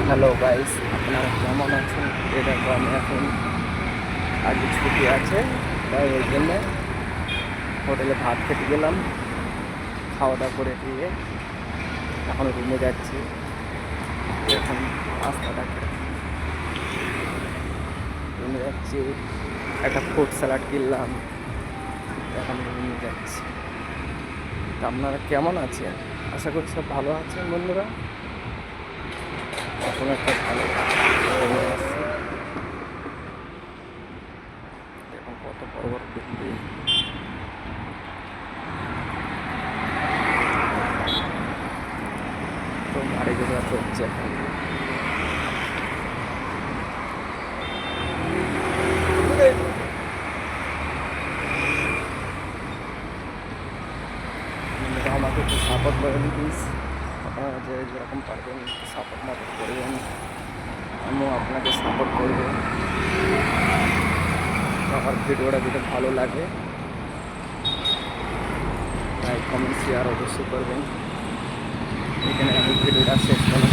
Hello guys, আপনারা কেমন আছেন? এই দেখো আমি এখন আগে ছুটি আছে, তাই ওই জন্যে হোটেলে ভাত খেতে গেলাম। খাওয়া দাওয়া করে দিয়ে এখন রুমে যাচ্ছি। এখন রাস্তাটাকে রুমে যাচ্ছি, একটা ফ্রুট স্যালাড কিনলাম, এখন রুমে যাচ্ছি। তা আপনারা কেমন আছেন? আশা করি সব ভালো আছেন বন্ধুরা। এখন একটা ভালো রুমে আসছি। এখন কত বড় বড় বিল্ডিং, তো গাড়ি ঘোড়া চলছে এখন। আপনারা আমাকে একটু সাপোর্ট করেন প্লিজ। আপনারা যে যেরকম পারবেন একটু সাপোর্ট মাপোর্ট করবেন, আমিও আপনাকে সাপোর্ট করবো। আমার ভিডিওটা যদি ভালো লাগে লাইক কমেন্ট শেয়ার অবশ্যই করবেন। এখানে আমি ভিডিওটা শেষ করলাম।